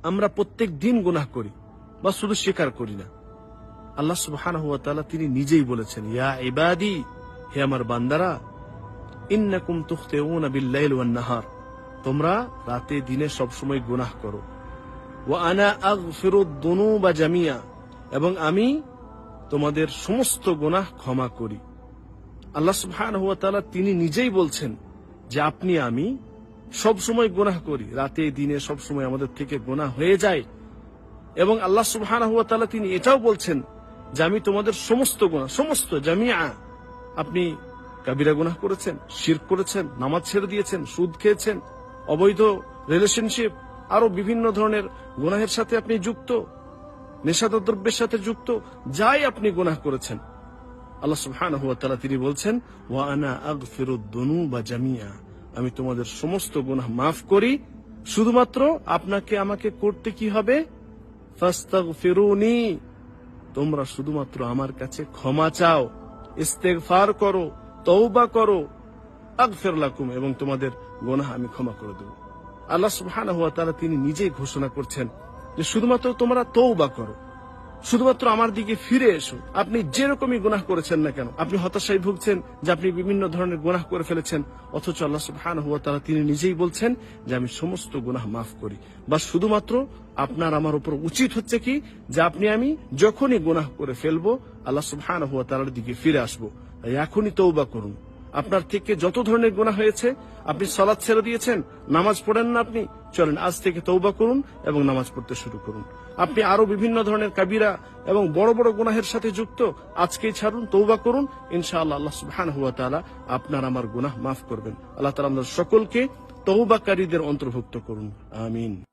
আমরা প্রত্যেক দিন গুনাহ করি বা শুধু স্বীকার করি না। আল্লাহ সুবহানাহু ওয়া তাআলা তিনি নিজেই বলেছেন, ইয়া ইবাদি, হে আমার বান্দারা, ইন্নাকুম তুখতিউনা বিল-লাইল ওয়ান-নাহার, তোমরা রাতে দিনে সব সময় গুনাহ করো। ওয়া আনা আগফিরুদ-দুনুবা জামিয়া, এবং আমি তোমাদের সমস্ত গুনাহ ক্ষমা করি। আল্লাহ সুবহানাহু ওয়া তাআলা তিনি নিজেই বলছেন যে আপনি আমি সব সময় গুনাহ করি, রাতে দিনে সব সময় আমাদের থেকে গুনাহ হয়ে যায়। এবং আল্লাহ সুবহানাহু ওয়া তাআলা তিনি এটাও বলছেন যে আমি তোমাদের সমস্ত গুনাহ, সমস্ত জামিয়া, আপনি কাবিরা গুনাহ করেছেন, শিরক করেছেন, নামাজ ছেড়ে দিয়েছেন, সুদ খেয়েছেন, অবৈধ রিলেশনশিপ, আরো বিভিন্ন ধরনের গুনাহের সাথে আপনি যুক্ত, নেশাদার দ্রব্যের সাথে যুক্ত, যাই আপনি গুনাহ করেছেন, আল্লাহ সুবহানাহু ওয়া তাআলা তিনি বলছেন, ওয়া আনা আগফিরুদ-দুনুবা জামিয়া, আমি তোমাদের সমস্ত গুনাহ মাফ করি, শুধুমাত্র আপনাকে আমাকে করতে কি হবে? ফাস্তাগফিরুনি, তোমরা শুধুমাত্র আমার কাছে ক্ষমা চাও, ইস্তেগফার করো, তওবা করো, আগফির লাকুম, এবং তোমাদের গুনাহ আমি ক্ষমা করে দেব। আল্লাহ সুবহানাহু ওয়া তাআলা তিনি নিজেই ঘোষণা করছেন যে শুধুমাত্র তোমরা তওবা করো, শুধুমাত্র আমার দিকে ফিরে এসো। আপনি যেরকমই গুনাহ করেছেন না কেন, আপনি হতাশায় ভুগছেন যে আপনি বিভিন্ন ধরনের গুনাহ করে ফেলেছেন, অথচ আল্লাহ সুবহানাহু ওয়া তাআলা তিনি নিজেই বলছেন যে আমি সমস্ত গুনাহ মাফ করি। বা শুধুমাত্র আপনার আমার উপর উচিত হচ্ছে কি, যে আপনি আমি যখনই গুনাহ করে ফেলবো আল্লাহ সুবহানাহু ওয়া তাআলার দিকে ফিরে আসবো। তাই এখনই তওবা করুন। আপনার থেকে যত ধরনের গুনাহ হয়েছে, আপনি সালাত ছেড়ে দিয়েছেন, নামাজ পড়েন না, আপনি চলেন আজ থেকে তওবা করুন এবং নামাজ পড়তে শুরু করুন। আপনি আরো বিভিন্ন ধরনের কাবিরা এবং বড় বড় গুনাহের সাথে যুক্ত, আজকেই ছাড়ুন, তওবা করুন, ইনশাআল্লাহ আল্লাহ সুবহানাহু ওয়া তাআলা আপনার আমার গুনাহ মাফ করবেন। আল্লাহ তাআলা আমাদের সকলকে তওবাকারীদের অন্তর্ভুক্ত করুন, আমিন।